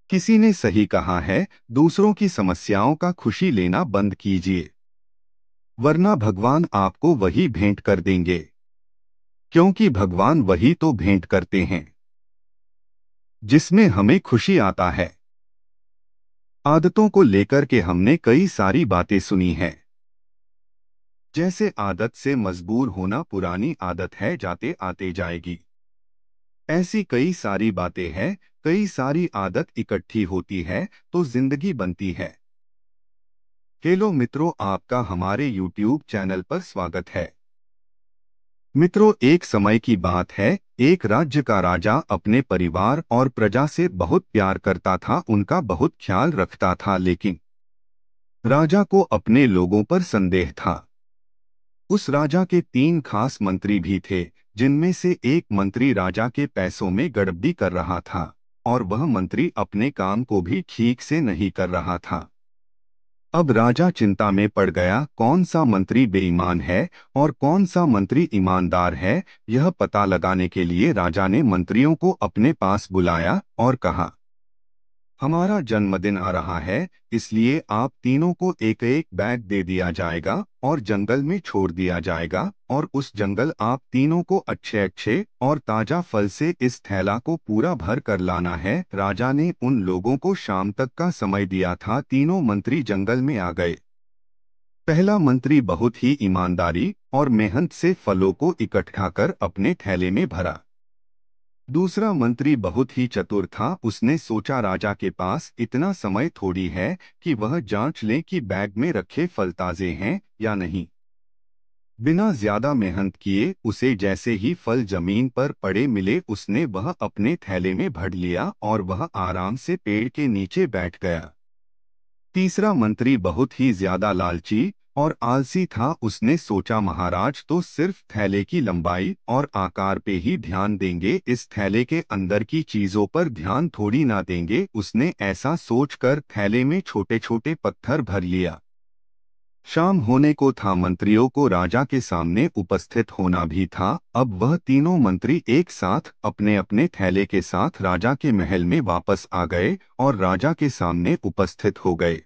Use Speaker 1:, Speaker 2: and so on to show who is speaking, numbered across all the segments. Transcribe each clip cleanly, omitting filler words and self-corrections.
Speaker 1: किसी ने सही कहा है, दूसरों की समस्याओं का खुशी लेना बंद कीजिए, वरना भगवान आपको वही भेंट कर देंगे। क्योंकि भगवान वही तो भेंट करते हैं जिसमें हमें खुशी आता है। आदतों को लेकर के हमने कई सारी बातें सुनी हैं। जैसे आदत से मजबूर होना पुरानी आदत है, जाते आते जाएगी। ऐसी कई सारी बातें हैं। कई सारी आदत इकट्ठी होती है तो जिंदगी बनती है। हेलो मित्रों, आपका हमारे YouTube चैनल पर स्वागत है। मित्रों, एक समय की बात है, एक राज्य का राजा अपने परिवार और प्रजा से बहुत प्यार करता था, उनका बहुत ख्याल रखता था, लेकिन राजा को अपने लोगों पर संदेह था। उस राजा के 3 खास मंत्री भी थे, जिनमें से एक मंत्री राजा के पैसों में गड़बड़ी कर रहा था और वह मंत्री अपने काम को भी ठीक से नहीं कर रहा था। अब राजा चिंता में पड़ गया, कौन सा मंत्री बेईमान है और कौन सा मंत्री ईमानदार है। यह पता लगाने के लिए राजा ने मंत्रियों को अपने पास बुलाया और कहा, हमारा जन्मदिन आ रहा है, इसलिए आप तीनों को एक एक बैग दे दिया जाएगा और जंगल में छोड़ दिया जाएगा, और उस जंगल आप तीनों को अच्छे अच्छे और ताजा फल से इस थैला को पूरा भर कर लाना है। राजा ने उन लोगों को शाम तक का समय दिया था। तीनों मंत्री जंगल में आ गए। पहला मंत्री बहुत ही ईमानदारी और मेहनत से फलों को इकट्ठा कर अपने थैले में भरा। दूसरा मंत्री बहुत ही चतुर था, उसने सोचा राजा के पास इतना समय थोड़ी है कि वह जांच ले कि बैग में रखे फल ताजे हैं या नहीं। बिना ज्यादा मेहनत किए उसे जैसे ही फल जमीन पर पड़े मिले, उसने वह अपने थैले में भर लिया और वह आराम से पेड़ के नीचे बैठ गया। तीसरा मंत्री बहुत ही ज्यादा लालची और आलसी था, उसने सोचा महाराज तो सिर्फ थैले की लंबाई और आकार पे ही ध्यान देंगे, इस थैले के अंदर की चीजों पर ध्यान थोड़ी ना देंगे। उसने ऐसा सोचकर थैले में छोटे छोटे पत्थर भर लिया। शाम होने को था, मंत्रियों को राजा के सामने उपस्थित होना भी था। अब वह तीनों मंत्री एक साथ अपने अपने थैले के साथ राजा के महल में वापस आ गए और राजा के सामने उपस्थित हो गए।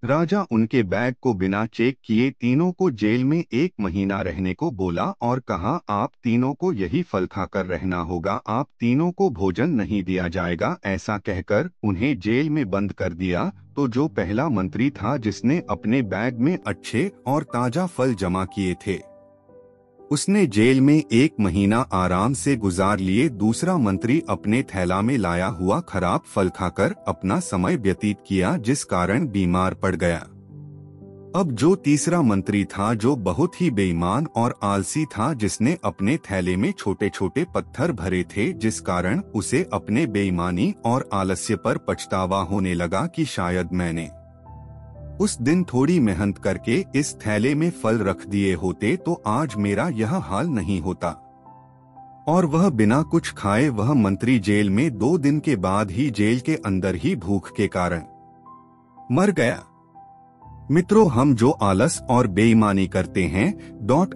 Speaker 1: राजा उनके बैग को बिना चेक किए तीनों को जेल में 1 महीना रहने को बोला और कहा, आप तीनों को यही फल खाकर रहना होगा, आप तीनों को भोजन नहीं दिया जाएगा। ऐसा कहकर उन्हें जेल में बंद कर दिया। तो जो पहला मंत्री था, जिसने अपने बैग में अच्छे और ताजा फल जमा किए थे, उसने जेल में 1 महीना आराम से गुजार लिए। दूसरा मंत्री अपने थैला में लाया हुआ खराब फल खाकर अपना समय व्यतीत किया, जिस कारण बीमार पड़ गया। अब जो तीसरा मंत्री था, जो बहुत ही बेईमान और आलसी था, जिसने अपने थैले में छोटे छोटे पत्थर भरे थे, जिस कारण उसे अपने बेईमानी और आलस्य पर पछतावा होने लगा कि शायद मैंने उस दिन थोड़ी मेहनत करके इस थैले में फल रख दिए होते तो आज मेरा यह हाल नहीं होता। और वह बिना कुछ खाए वह मंत्री जेल में 2 दिन के बाद ही जेल के अंदर ही भूख के कारण मर गया। मित्रों, हम जो आलस और बेईमानी करते हैं,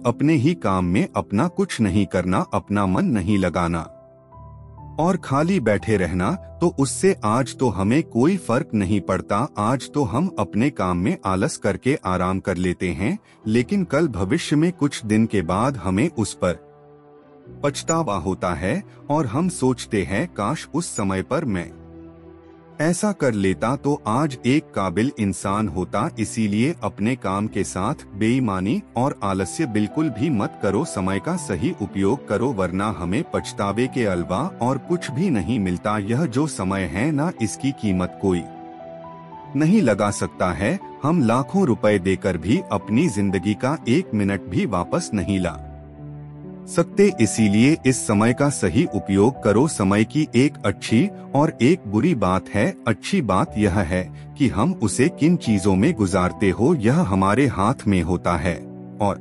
Speaker 1: अपने ही काम में अपना कुछ नहीं करना, अपना मन नहीं लगाना और खाली बैठे रहना, तो उससे आज तो हमें कोई फर्क नहीं पड़ता। आज तो हम अपने काम में आलस करके आराम कर लेते हैं, लेकिन कल भविष्य में कुछ दिन के बाद हमें उस पर पछतावा होता है और हम सोचते हैं, काश उस समय पर मैं ऐसा कर लेता तो आज एक काबिल इंसान होता। इसीलिए अपने काम के साथ बेईमानी और आलस्य बिल्कुल भी मत करो, समय का सही उपयोग करो, वरना हमें पछतावे के अलावा और कुछ भी नहीं मिलता। यह जो समय है ना, इसकी कीमत कोई नहीं लगा सकता है। हम लाखों रुपए देकर भी अपनी जिंदगी का 1 मिनट भी वापस नहीं ला सकते। इसीलिए इस समय का सही उपयोग करो। समय की एक अच्छी और एक बुरी बात है। अच्छी बात यह है कि हम उसे किन चीजों में गुजारते हो, यह हमारे हाथ में होता है, और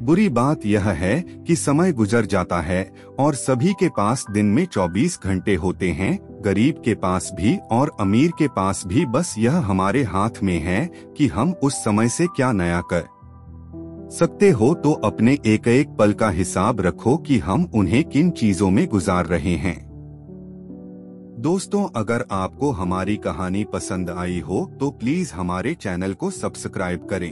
Speaker 1: बुरी बात यह है कि समय गुजर जाता है और सभी के पास दिन में 24 घंटे होते हैं, गरीब के पास भी और अमीर के पास भी। बस यह हमारे हाथ में है कि हम उस समय से क्या नया कर सकते हो। तो अपने एक एक पल का हिसाब रखो कि हम उन्हें किन चीजों में गुजार रहे हैं। दोस्तों, अगर आपको हमारी कहानी पसंद आई हो तो प्लीज हमारे चैनल को सब्सक्राइब करें।